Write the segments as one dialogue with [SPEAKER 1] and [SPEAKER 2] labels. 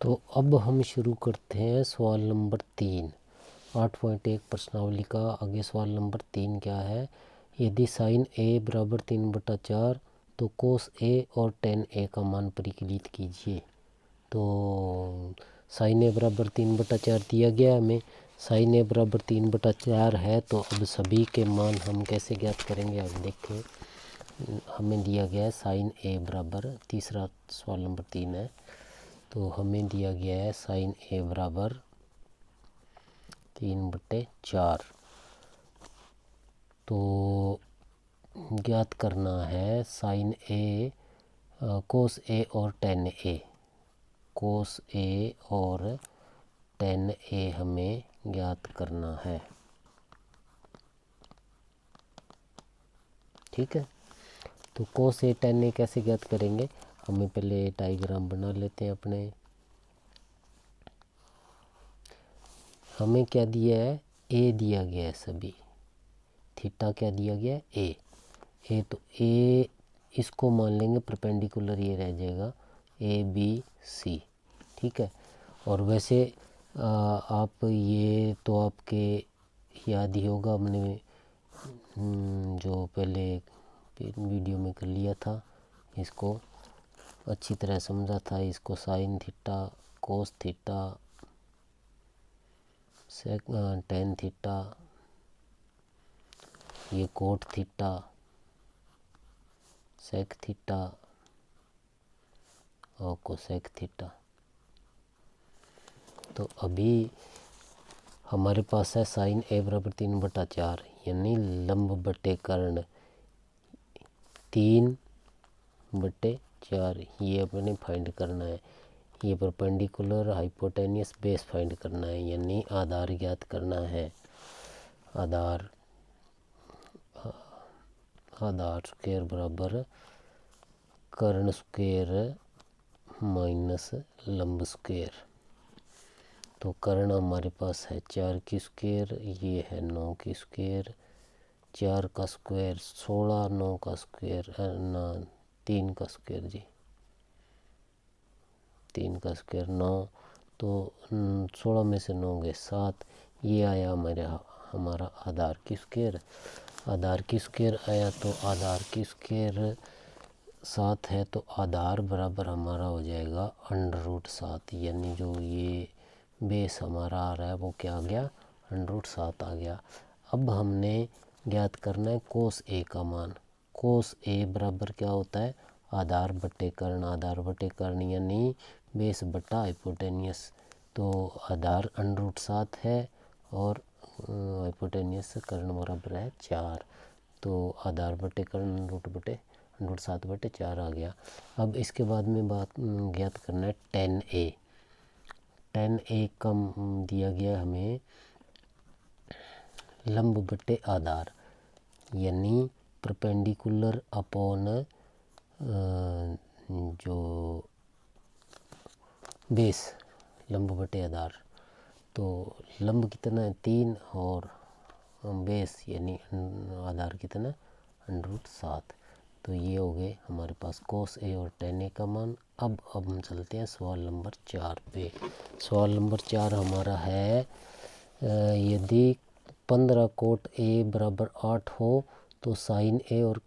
[SPEAKER 1] तो अब हम शुरू करते हैं सवाल नंबर 3 8.1 प्रश्नावली का। आगे सवाल नंबर 3 क्या है, यदि साइन ए बराबर 3/4 तो कोस ए और टेन ए का मान परिकलित कीजिए। तो साइन ए बराबर 3/4 दिया गया हमें। साइन ए बराबर 3/4 है तो अब सभी के मान हम कैसे ज्ञात करेंगे। अब देखें, हमें दिया गया है साइन ए बराबर, तीसरा सवाल नंबर 3 है, तो हमें दिया गया है साइन ए बराबर 3/4। तो ज्ञात करना है साइन ए, कोस ए और टेन ए। कोस ए और टेन ए हमें ज्ञात करना है। ठीक है, तो कोस ए टेन ए कैसे ज्ञात करेंगे, हमें पहले डायग्राम बना लेते हैं अपने। हमें क्या दिया है, ए दिया गया है सभी, थीटा क्या दिया गया है, ए तो ए इसको मान लेंगे परपेंडिकुलर, ये रह जाएगा ए बी सी। ठीक है, और वैसे आप ये तो आपके याद ही होगा, हमने जो पहले वीडियो में कर लिया था, इसको अच्छी तरह समझा था। इसको sine theta, cos theta, tan theta, ये कोट थीटा, सेक थीटा और कोसेक थीटा। तो अभी हमारे पास है साइन ए बराबर 3/4, यानी लंब बटे कर्ण 3/4, ये अपने फाइंड करना है। ये परपेंडिकुलर, हाइपोटेनियस, बेस फाइंड करना है, यानी आधार ज्ञात करना है। आधार स्क्वायर बराबर कर्ण स्क्वायर माइनस लंब स्क्वायर। तो कर्ण हमारे पास है 4 की स्क्वायर, ये है 9 की स्क्वायर, 4 का स्क्वायर 16, 9 का स्क्वायर ना 3 का स्क्वायर जी, 3 का स्क्वायर 9, तो 16 में से 9 गए 7, ये आया हमारा आधार की स्क्वायर। आधार की स्क्वायर आया तो आधार की स्क्वायर 7 है, तो आधार बराबर हमारा हो जाएगा √7, यानी जो ये बेस हमारा आ रहा है वो क्या आ गया, √7 आ गया। अब हमने ज्ञात करना है कोस ए का मान। कोस ए बराबर क्या होता है, आधार बटे कर्ण। आधार बटे कर्ण यानी बेस बटा हाइपोटेनियस। तो आधार √7 है और हाइपोटेनियस कर्ण बराबर है 4, तो आधार बटे कर्ण √7/4 आ गया। अब इसके बाद में बात ज्ञात करना है टेन ए। टेन ए का दिया गया हमें लंब बटे आधार, यानी परपेंडिकुलर अपॉन जो बेस, लंब बटे आधार। तो लंब कितना है 3 और बेस यानी आधार कितना √7। तो ये हो गए हमारे पास कोस ए और टेन ए का मान। अब हम चलते हैं सवाल नंबर 4 पे। सवाल नंबर 4 हमारा है, यदि 15 कोट ए बराबर 8 हो तो साइन ए और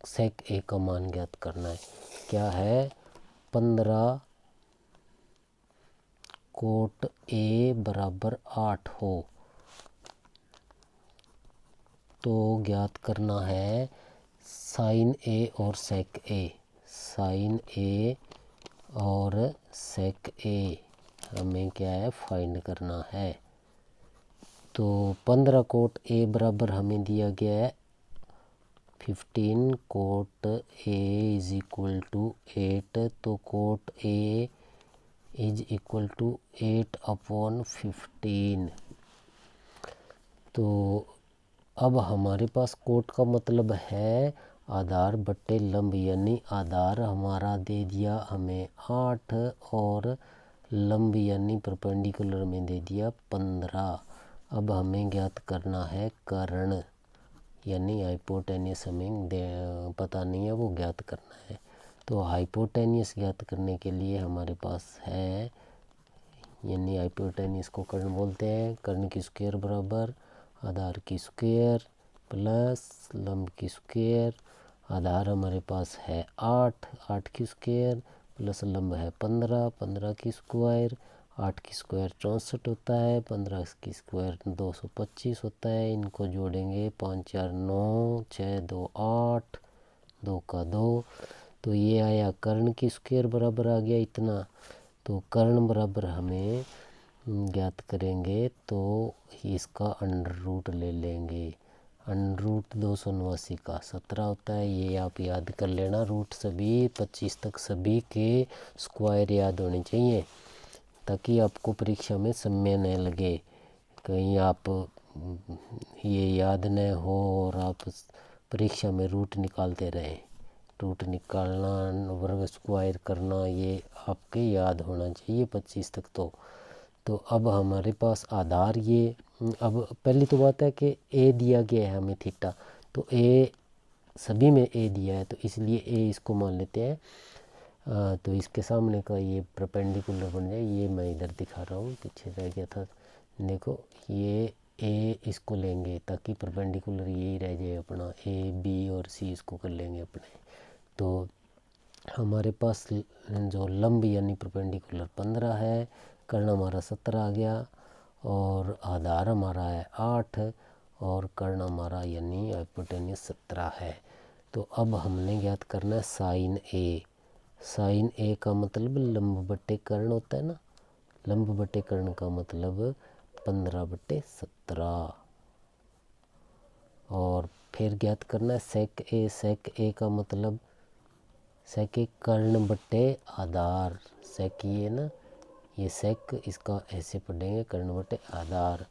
[SPEAKER 1] सेक ए का मान ज्ञात करना है। क्या है, 15 कोट ए बराबर 8 हो तो ज्ञात करना है साइन ए और सेक ए। साइन ए और सेक ए हमें क्या है, फाइंड करना है। तो 15 कोट ए बराबर हमें दिया गया है 15 quote A is equal to 8, तो quote A is equal to 8/15। तो अब हमारे पास कोट का मतलब है आधार बटे लंब, यानी आधार हमारा दे दिया हमें 8 और लंब यानी परपेंडिकुलर में दे दिया 15। अब हमें ज्ञात करना है कर्ण, यानी हाइपोटेनियस हमें पता नहीं है, वो ज्ञात करना है। तो हाइपोटेनियस ज्ञात करने के लिए हमारे पास है यानी हाइपोटेन्यूस को कर्ण बोलते हैं। कर्ण की स्क्वायर बराबर आधार की स्क्वायर प्लस लंब की स्क्वायर। आधार हमारे पास है 8, 8 की स्क्वायर प्लस लंब है 15, 15 की स्क्वायर। 8 की स्क्वायर 64 होता है, 15 की स्क्वायर 225 होता है। इनको जोड़ेंगे 5 4 9, 6 2 8, 2 का 2। तो ये आया कर्ण की स्क्वायर बराबर आ गया इतना। तो कर्ण बराबर हमें ज्ञात करेंगे तो इसका अंडर रूट ले लेंगे। अंडर रूट 289 का 17 होता है, ये आप याद कर लेना। रूट सभी 25 तक सभी के स्क्वायर याद होने चाहिए ताकि आपको परीक्षा में समय न लगे, कहीं आप ये याद न हो और आप परीक्षा में रूट निकालते रहें। रूट निकालना, वर्ग स्क्वायर करना, ये आपके याद होना चाहिए 25 तक। तो अब हमारे पास आधार ये, अब पहली तो बात है कि ए दिया गया है हमें थीटा, तो ए सभी में ए दिया है तो इसलिए ए इसको मान लेते हैं। तो इसके सामने का ये परपेंडिकुलर बन जाए। ये मैं इधर दिखा रहा हूँ, पीछे रह गया था। देखो ये ए इसको लेंगे ताकि परपेंडिकुलर यही रह जाए अपना, ए बी और सी इसको कर लेंगे अपने। तो हमारे पास जो लंब यानी परपेंडिकुलर 15 है, कर्ण हमारा 17 आ गया और आधार हमारा है 8 और कर्ण हमारा यानी हाइपोटेन्यूस 17 है। तो अब हमने ज्ञात करना है साइन ए। साइन ए का मतलब लंब बटे कर्ण होता है ना, लंब बटे कर्ण का मतलब 15/17। और फिर ज्ञात करना है सेक ए। सेक ए का मतलब सेक ए कर्ण बटे आधार। सेक ये ना, ये सेक इसका ऐसे पढ़ेंगे कर्ण बटे आधार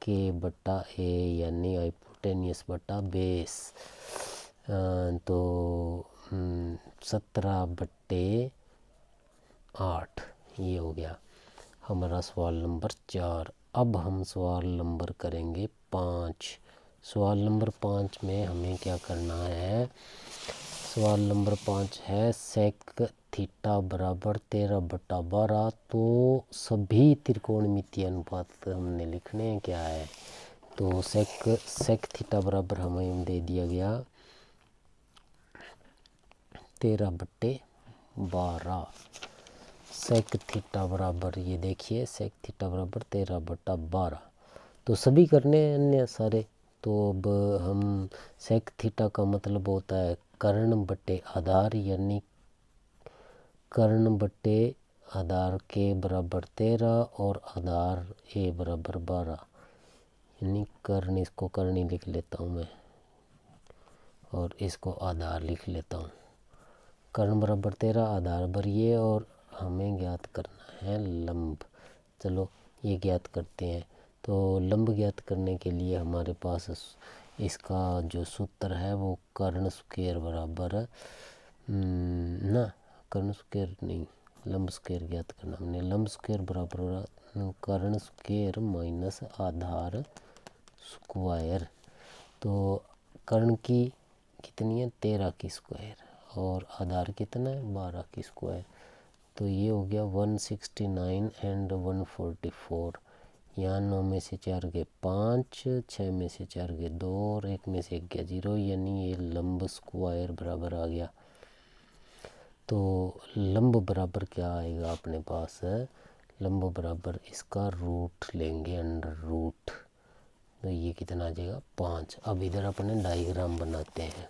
[SPEAKER 1] के बटा ए यानी हाइपोटेन्यूस बटा बेस। तो 17/8 ये हो गया हमारा सवाल नंबर 4। अब हम सवाल नंबर करेंगे 5। सवाल नंबर 5 में हमें क्या करना है? सवाल नंबर 5 है सेक थीटा बराबर 13/12। तो सभी त्रिकोणमितीय अनुपात हमने लिखने हैं। क्या है? तो सेक थीटा बराबर हमें दे दिया गया 13/12। सेक थीटा बराबर, ये देखिए सेक थीटा बराबर 13/12। तो सभी करने हैं अन्य सारे। तो अब हम सेक थीटा का मतलब होता है कर्ण बटे आधार, यानी कर्ण बटे आधार के बराबर 13 और आधार ए बराबर 12, यानी कर्ण, इसको कर्ण ही लिख लेता हूँ मैं और इसको आधार लिख लेता हूँ। कर्ण बराबर 13, आधार बर ये, और हमें ज्ञात करना है लंब। चलो ये ज्ञात करते हैं। तो लंब ज्ञात करने के लिए हमारे पास इसका जो सूत्र है वो कर्ण स्क्वायर बराबर ना, कर्ण स्क्वायर नहीं, लंब स्क्वायर ज्ञात करना हमने। लंब स्क्वायर बराबर कर्ण स्क्वायर माइनस आधार स्क्वायर। तो कर्ण की कितनी है? 13 की स्क्वायर और आधार कितना है? 12 की स्क्वायर। तो ये हो गया 169 एंड 144। यहाँ 9 में से 4 गए 5, 6 में से 4 गए 2 और 1 में से 1 गया 0, यानी ये लंब स्क्वायर बराबर आ गया। तो लंब बराबर क्या आएगा अपने पास? लंब बराबर इसका रूट लेंगे, अंडर रूट। तो ये कितना आ जाएगा? 5। अब इधर अपने डायग्राम बनाते हैं।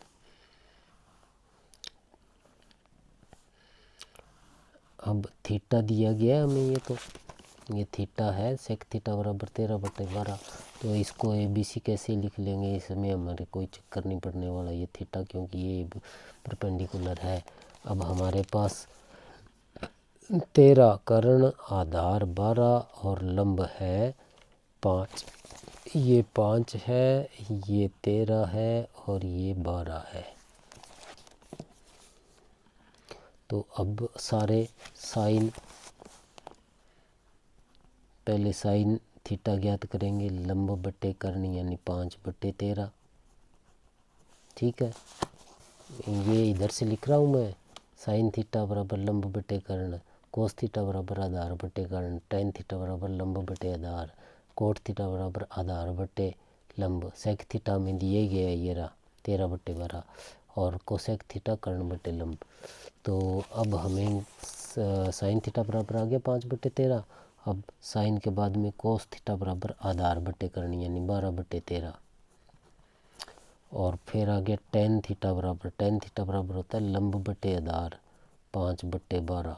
[SPEAKER 1] अब थीटा दिया गया है हमें, ये थीटा है सेक थीटा बराबर 13/12। तो इसको ए बी सी कैसे लिख लेंगे? इसमें हमारे कोई चक्कर नहीं पड़ने वाला, ये थीटा क्योंकि ये परपेंडिकुलर है। अब हमारे पास 13 कर्ण, आधार 12 और लंब है 5। ये 5 है, ये 13 है और ये 12 है। तो अब सारे साइन, पहले साइन थीटा ज्ञात करेंगे, लंब बटे कर्ण यानी 5/13। ठीक है, ये इधर से लिख रहा हूँ मैं, साइन थीटा बराबर लंब बटे कर्ण कोस थीटा बराबर आधार बटे कर्ण, टेन थीटा बराबर लंब बटे आधार, कोट थीटा बराबर आधार बटे लंब, सेक थीटा में दिए गया ये रहा 13/12 और कोसेक थीटा कर्ण बटे लंब। तो अब हमें साइन थीटा बराबर आ गया 5/13। अब साइन के बाद में कोस थीटा बराबर आधार बटे कर्ण यानी 12/13 और फिर आ गया टेन थीटा बराबर होता है लंब बटे आधार 5/12,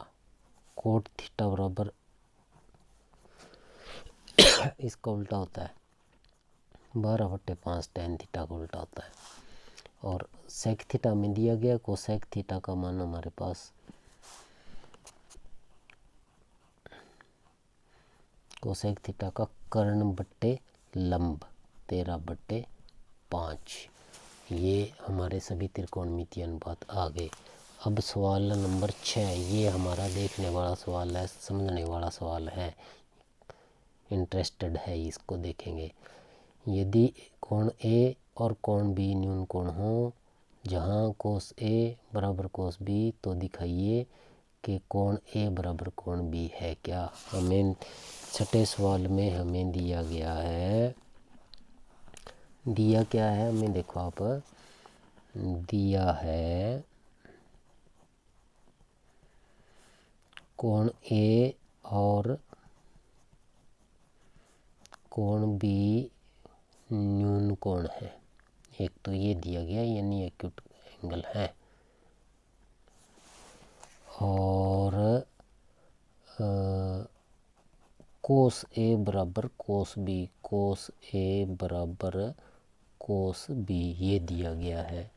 [SPEAKER 1] कोट थीटा बराबर इसका उल्टा होता है 12/5, टेन थीटा का उल्टा होता है। और सेक थीटा में दिया गया कोसेक थीटा का मान हमारे पास कोसेक थीटा का कर्ण बटे लंब 13/5। ये हमारे सभी त्रिकोणमितीय अनुपात आ गए। अब सवाल नंबर 6, ये हमारा देखने वाला सवाल है, समझने वाला सवाल है, इंटरेस्टेड है इसको देखेंगे। यदि कोण ए और कोण बी न्यून कोण हो, जहाँ कोस ए बराबर कोस बी, तो दिखाइए कि कोण ए बराबर कोण बी है क्या। हमें छठे सवाल में हमें दिया गया है, दिया क्या है हमें देखो आप, दिया है कोण ए और कोण बी न्यून कोण है। एक तो ये दिया गया यानी एक्यूट एंगल है, और कोस ए बराबर कोस बी, कोस ए बराबर कोस बी ये दिया गया है।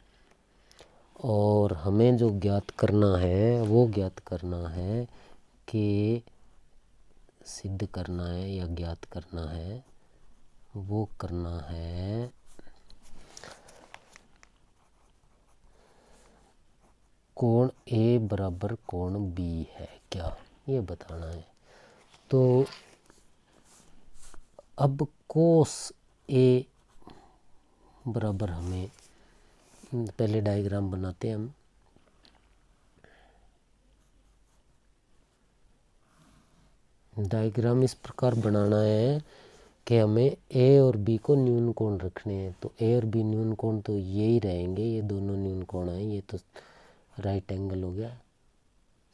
[SPEAKER 1] और हमें जो ज्ञात करना है वो ज्ञात करना है कि सिद्ध करना है या ज्ञात करना है, वो करना है कोण ए बराबर कोण बी है क्या, ये बताना है। तो अब कोस ए बराबर हमें पहले डायग्राम बनाते हैं हम। डायग्राम इस प्रकार बनाना है कि हमें ए और बी को न्यून कोण रखने हैं। तो ए और बी न्यून कोण तो ये ही रहेंगे, ये दोनों न्यून कोण हैं। ये तो राइट एंगल हो गया,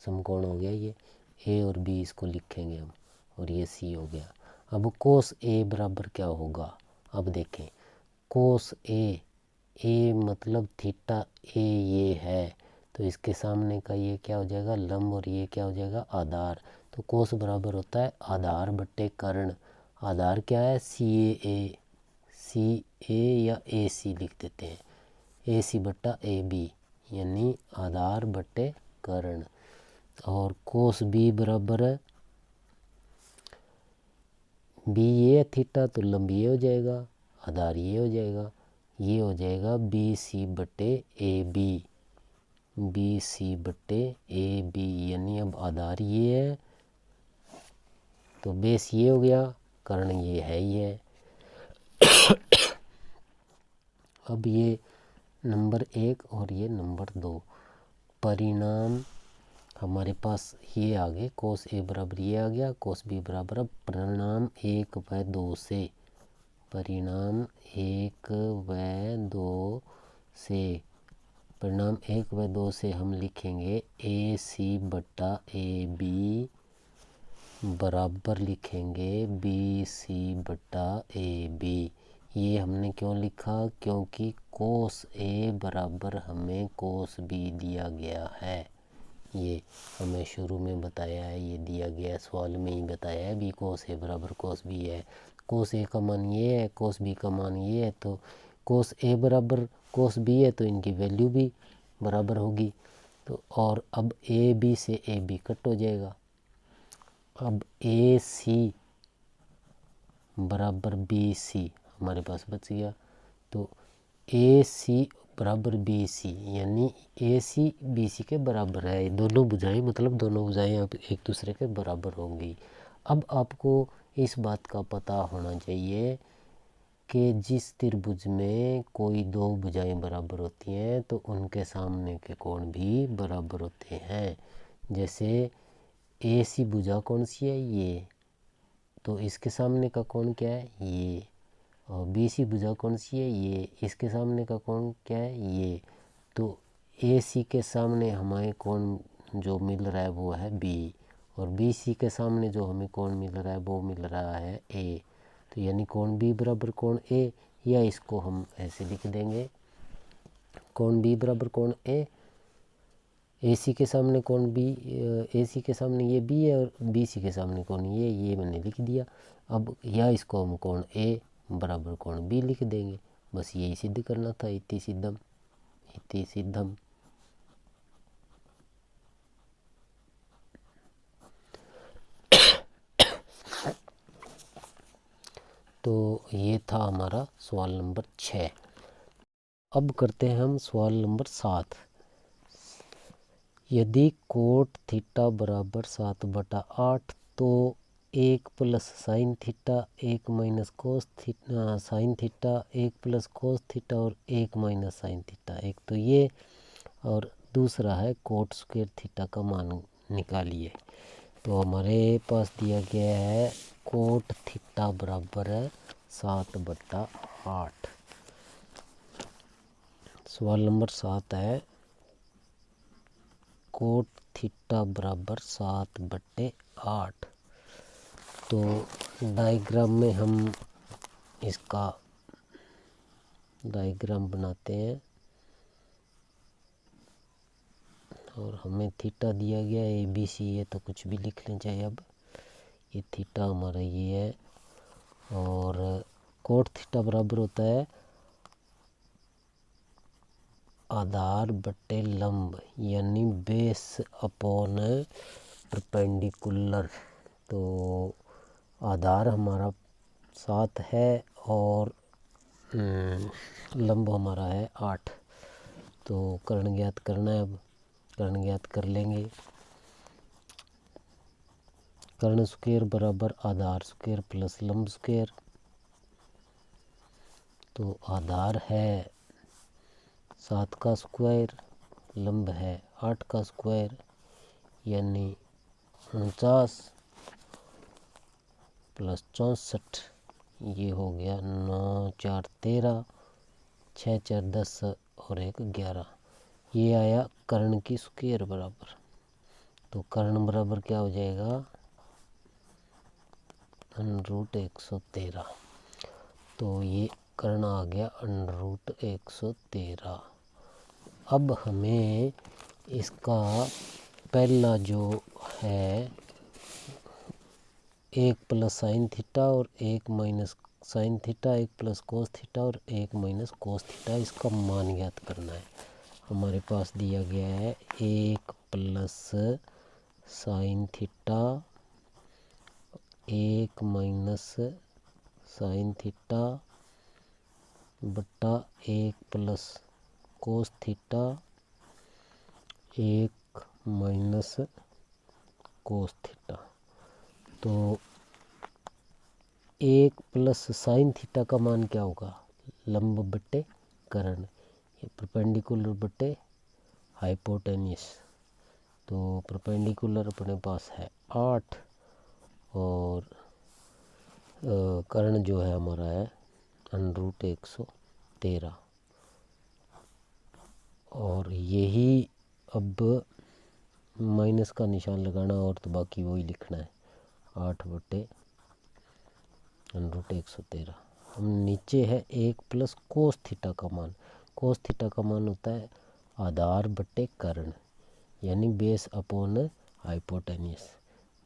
[SPEAKER 1] समकोण हो गया ये, ए और बी इसको लिखेंगे हम, और ये सी हो गया। अब कोस ए बराबर क्या होगा, अब देखें कोस ए, ए मतलब थीटा ए ये है, तो इसके सामने का ये क्या हो जाएगा लंब, और ये क्या हो जाएगा आधार। तो कोस बराबर होता है आधार बटे कर्ण। आधार क्या है सी ए या ए सी लिख देते हैं, ए सी बट्टा ए बी यानी आधार बटे कर्ण। और कोस बी बराबर है बी ये थीटा, तो लंब ये हो जाएगा, आधार ये हो जाएगा, ये हो जाएगा बी सी बटे ए बी, बी सी बटे ए बी यानी अब आधार ये है तो बेस ये हो गया, कर्ण ये है ही है। अब ये नंबर 1 और ये नंबर 2 परिणाम हमारे पास ये आ गए, कोस ए बराबर ये आ गया, कोस बी बराबर, अब परिणाम 1 व 2 से, परिणाम 1 व 2 से, परिणाम 1 व 2 से हम लिखेंगे ए सी बट्टा ए बी बराबर लिखेंगे बी सी बट्टा ए बी। ये हमने क्यों लिखा, क्योंकि कोस ए बराबर हमें कोस बी दिया गया है। ये हमें शुरू में बताया है, ये दिया गया सवाल में ही बताया है, बी कोस ए बराबर कोस बी है। कोस ए का मान ये है, कोस बी का मान ये है, तो कोस ए बराबर कोस बी है तो इनकी वैल्यू भी बराबर होगी। तो और अब ए बी से ए बी कट हो जाएगा। अब ए सी बराबर बी सी हमारे पास बच गया, तो ए सी बराबर बी सी यानी ए सी बी सी के बराबर है। दोनों भुजाएं मतलब दोनों भुजाएं अब एक दूसरे के बराबर होंगी। अब आपको इस बात का पता होना चाहिए कि जिस त्रिभुज में कोई दो भुजाएं बराबर होती हैं तो उनके सामने के कोण भी बराबर होते हैं। जैसे ए सी भुजा कौन सी है, ये, तो इसके सामने का कोण क्या है, ये। और बी सी भुजा कौन सी है, ये, इसके सामने का कोण क्या है, ये। तो ए सी के सामने हमें कोण जो मिल रहा है वो है बी, और बी सी के सामने जो हमें कोण मिल रहा है वो मिल रहा है ए। तो यानी कोण बी बराबर कोण ए, या इसको हम ऐसे लिख देंगे, कोण बी बराबर कोण ए। ए सी के सामने कोण बी, ए सी के सामने ये बी है और बी सी के सामने कोण ये मैंने लिख दिया। अब या इसको हम कोण ए बराबर कोण बी लिख देंगे। बस यही सिद्ध करना था, इति सिद्धम, इति सिद्धम। तो ये था हमारा सवाल नंबर 6। अब करते हैं हम सवाल नंबर 7। यदि कोट थीटा बराबर 7/8 तो 1 plus sine theta 1 minus cos theta sine theta 1 plus cos theta और 1 माइनस साइन थीटा, एक तो ये, और दूसरा है कोट स्क्वायर थीटा का मान निकालिए। तो हमारे पास दिया गया है कोट थीटा बराबर है 7/8। सवाल नंबर 7 है कोट थीटा बराबर 7/8। तो डायग्राम में हम इसका डायग्राम बनाते हैं, और हमें थीटा दिया गया है ABC, ये तो कुछ भी लिख लें चाहे। अब ये थीटा हमारा ये है, और कोट थीटा बराबर होता है आधार बटे लंब, यानी बेस अपॉन परपेंडिकुलर। तो आधार हमारा 7 है और लंब हमारा है 8। तो कर्ण ज्ञात करना है। अब कर्ण ज्ञात कर लेंगे। कर्ण स्क्वायर बराबर आधार स्क्वायर प्लस लंब स्क्वायर। तो आधार है 7 का स्क्वायर, लंब है 8 का स्क्वायर, यानी 49 प्लस 64, ये हो गया 9 4 13, 6 4 10 और 1 11। ये आया कर्ण की स्क्वायर बराबर। तो कर्ण बराबर क्या हो जाएगा, √113। तो ये कर्ण आ गया √113। अब हमें इसका पहला जो है 1 प्लस साइन थीटा और 1 minus sine theta, 1 plus cos theta और 1 माइनस कोस थीटा, इसका मान ज्ञात करना है। हमारे पास दिया गया है 1 plus sine theta 1 minus sine theta बटा 1 plus cos theta 1 minus cos theta. तो 1 प्लस साइन थीटा का मान क्या होगा, लंब बटे कर्ण, ये परपेंडिकुलर बटे हाइपोटेन्यूस। तो परपेंडिकुलर अपने पास है 8 और कर्ण जो है हमारा है √113। और यही अब माइनस का निशान लगाना और तो बाकी वही लिखना है, 8/√113। हम नीचे है 1 प्लस कोस थीटा का मान। कोस थीटा का मान होता है आधार बटे कर्ण, यानी बेस अपॉन हाइपोटेन्यूस।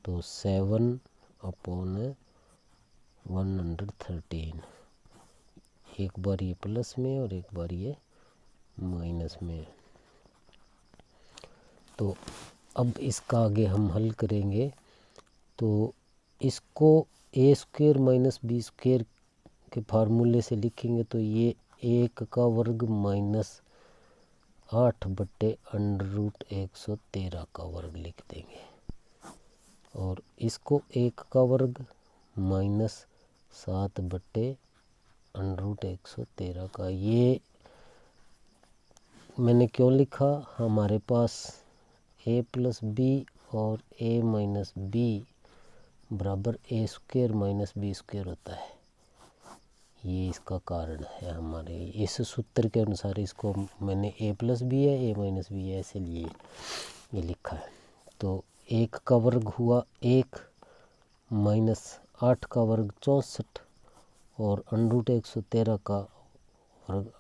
[SPEAKER 1] तो 7/113, एक बार ये प्लस में और एक बार ये माइनस में। तो अब इसका आगे हम हल करेंगे। तो इसको ए स्क्वायर माइनस बी स्क्वायर के फार्मूले से लिखेंगे, तो ये 1 का वर्ग माइनस 8/√113 का वर्ग लिख देंगे, और इसको 1 का वर्ग माइनस 7/√113 का। ये मैंने क्यों लिखा, हमारे पास a प्लस बी और a माइनस बी बराबर a square minus B square होता है। ये इसका कारण है हमारे इस सूत्र के अनुसार। इसको मैंने a प्लस बी है a माइनस बी है ऐसे लिए ये लिखा है। तो 1 का वर्ग हुआ 1 माइनस 8 का वर्ग 64 और अंडरूट 113 का वर्ग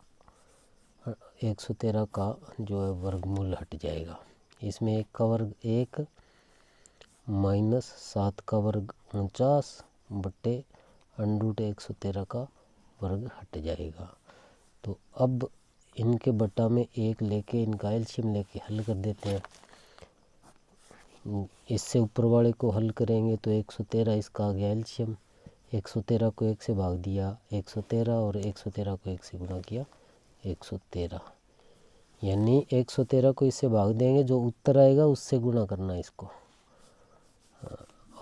[SPEAKER 1] 113 का जो है वर्गमूल हट जाएगा। इसमें 1 का वर्ग 1 माइनस 7 का वर्ग 49 बट्टे अंडरूट 113 का वर्ग हट जाएगा। तो अब इनके बटा में 1 लेके इनका एलसीएम लेके हल कर देते हैं। इससे ऊपर वाले को हल करेंगे तो 113 इसका आ गया एलसीएम। 113 को 1 से भाग दिया 113 और 113 को 1 से गुणा किया 113। यानी 113 को इससे भाग देंगे, जो उत्तर आएगा उससे गुणा करना इसको।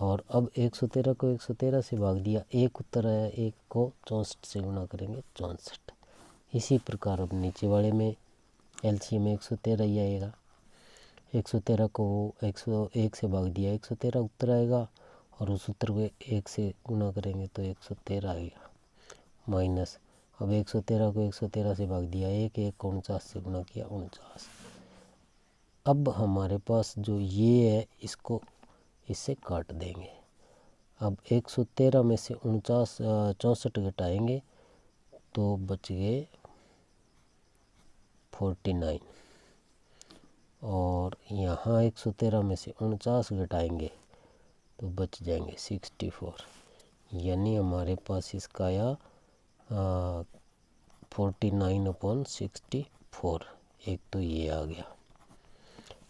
[SPEAKER 1] और अब 113 को 113 से भाग दिया, एक उत्तर आया, एक को 64 से गुणा करेंगे 64। इसी प्रकार अब नीचे वाले में एलसीएम 113 ही आएगा। 113 को 101 से भाग दिया 113 उत्तर आएगा और उस उत्तर को 1 से गुणा करेंगे तो 113 आएगा। माइनस अब 113 को 113 से भाग दिया 1 को 49 से गुणा किया 49। अब हमारे पास जो ये है इसको इससे काट देंगे। अब 113 में से 64 घटाएंगे तो बच गए 49 और यहाँ 113 में से 49 घटाएंगे तो बच जाएंगे 64। यानी हमारे पास इसका आया 49/64। एक तो ये आ गया।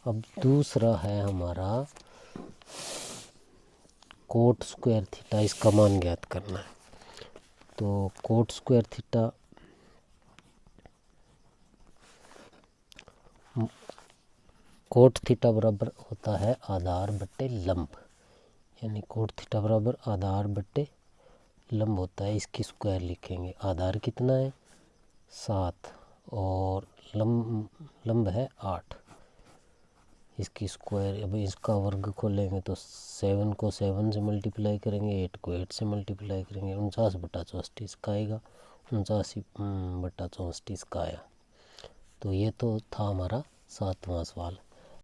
[SPEAKER 1] अब दूसरा है हमारा कोट स्क्वायर थीटा, इसका मान ज्ञात करना है। तो coat square theta cot theta बराबर होता है आधार बट्टे लंब। यानी कोट थीटा बराबर आधार बट्टे लंब होता है। इसकी स्क्वायर लिखेंगे। आधार कितना है 7 और लंब है 8। इसकी स्क्वायर, अब इसका वर्ग खोलेंगे तो 7 को 7 से मल्टीप्लाई करेंगे, 8 को 8 से मल्टीप्लाई करेंगे, 49/64 इसका आएगा। 49/64 इसका आया। तो ये तो था हमारा 7वां सवाल।